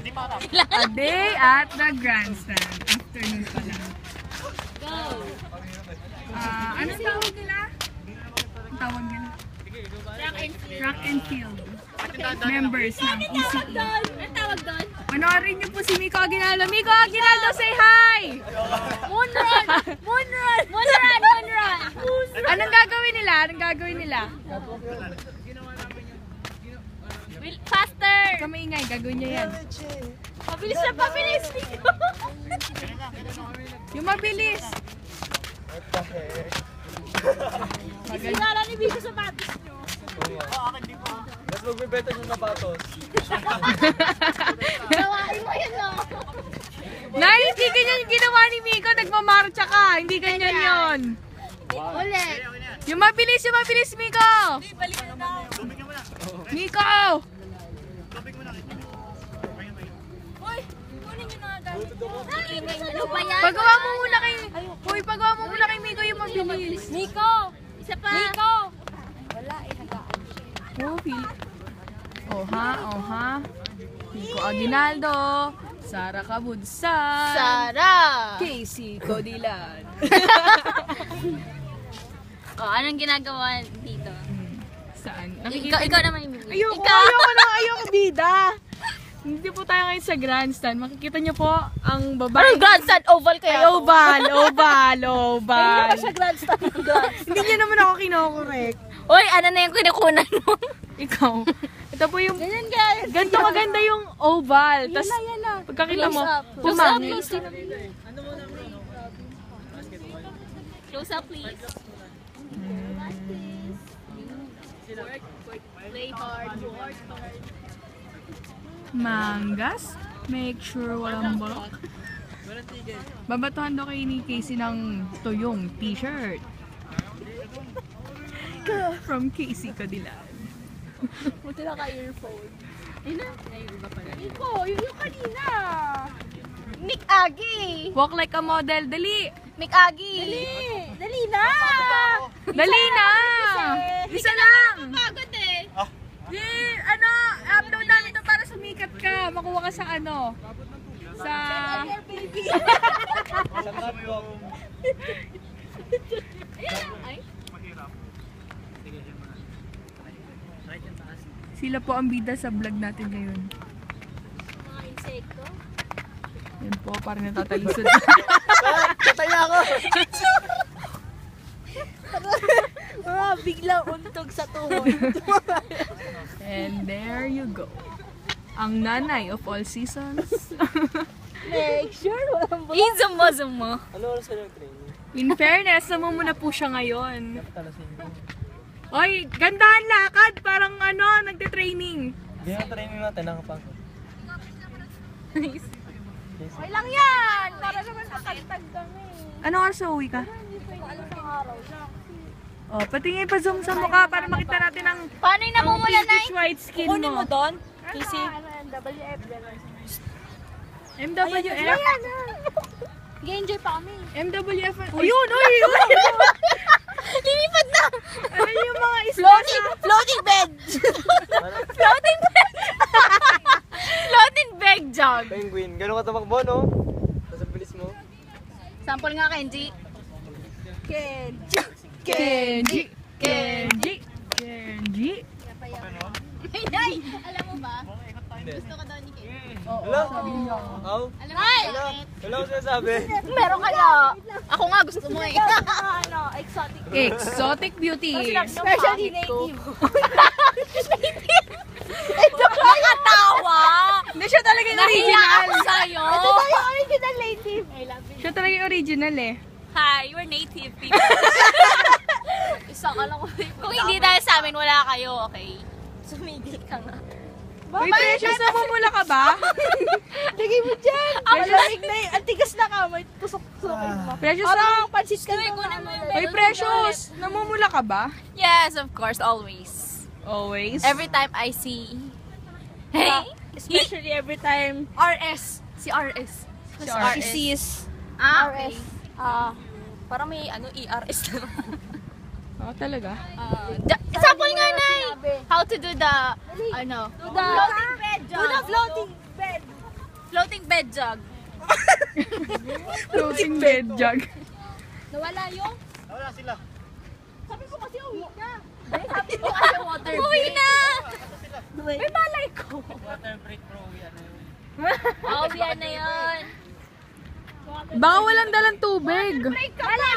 A day at the grandstand. Afternoon pala. Go! Anong tawag nila? Ang tawag nila? Track and field. Members ng ECE. Anong tawag doon? Panoorin niyo po si Miko Aguinaldo. Miko Aguinaldo, say hi! Moonrun! Moonrun! Moonrun! Moonrun! Anong gagawin nila? Anong gagawin nila? Faster! Huwag ka maingay, gagawin niya yan. Pabilis na pabilis! Yung mabilis. Sinala ni Biko sa batis nyo. Mas magbibenta siya sa batos. Gawain mo yun, no? Nay, hindi ganyan yung ginawa ni Miko. Nagmamarcha ka. Hindi ganyan yun. Ulit. Yung mabilis, Miko. Miko! Uy, kunin nyo na agad. Ano ba yan? Pagawa mo muna kay... Uy, pagawa mo muna kay Miko yung mabilis. Miko! Isa pa! Miko! Oh, oh ha. Miko Aguinaldo. Sara Kabudsan. Sara! Casey Codilan. Oh, anong ginagawa dito? Saan? Ikaw naman yung bibili. Ayoko bida. Hindi po tayo ngayon sa grandstand. Makikita niyo po ang babae. Parang grandstand oval kaya to. Oval. Hindi ba siya grandstand? Hindi niyo naman ako kinokorek. Uy, ano na yung kinukunan mo? Ikaw. Ito po yung... Ganyan guys. Ganito maganda yung oval. Tapos, Yan na. pagkakita mo, Close up, pumangit. please. Close up, please. Play hard, work hard. Mangas. Make sure walang bulok. Babatuhan daw kayo ni Casey ng tuyong t-shirt. From Casey Codilan. Buti na ka-earphone. Ayun na. Ayun, iba pala. Iko, yung kanina. Mick Agi. Walk like a model. Dali! Mick Agi. Dali na. Dali na! Isa lang! Pagod eh. Upload namin ito para sumikat ka. Makuha ka sa ano? Sa... Sila po ang bida sa vlog natin ngayon. Mga insekto. Yan po, parang natatalisod. Patay na ako! Biglang untog sa tuhod. And there you go. Ang nanay of all seasons. Make sure walang bulak. Zoom mo. Ano oras ka ng training? In fairness, namumuna po siya ngayon. Napatalasing mo. Oy, gandahan lakad. Parang ano, nagte-training. Hindi na training natin, nakapagod. Okay lang yan. Para naman nakantag kami. Ano oras uwi ka? Hindi ko alam ang araw. Oh, patingin pa zoom sa mukha para makita natin ang Paano yung namumula na pinkish white skin mo. doon? Casey? WF. MWF? Nag-enjoy pa kami. MWF? Ayun, oy! Lilipad na! Ano yung mga isla Floating sa... floating bed! Floating bed! Floating bed jog! Penguin, gano'n ka tumakbo, no? Tapos ang bilis mo. Sample nga, Kenji. Kenji! Kenji! Kenji! Ay, alam mo ba? Gusto ka daw ni Kenji. Hello? Aw? Ay! Hello ko sinasabi? Meron kaya. Ako nga gusto mo eh. Exotic. Exotic beauty! Especially native. Ito nakatawa! Hindi siya talaga yung Nahiya original! ako sa'yo! Ito na yung original native. I love you. Siya talaga yung original eh. Hi, you're native people. Isang alam ko. Kung hindi dahil sa amin, wala kayo, okay? Sumigil ka nga. Uy, Precious, namumula ka ba? Lagay mo dyan! Ang lamig na yun. Ang tigas na ka. May tusok-tusokin mo. Precious, Parang pansit ka na. Uy, Precious, namumula ka ba? Yes, of course, always. Always. Every time I see... Hey! Especially every time RS. Si RS. Si Si RS. she sees RS. parang may ERS na. Oh, talaga? Sample nga, Nay! How to do the, ano? Do the floating bed. Floating bed jug. Floating bed jug. Nawala yung? Wala sila. Sabi ko kasi water break. Uwi na! May malay ko. Water break bro, yan. Oo, yan na yun. Baka walang dalang tubig. Wala!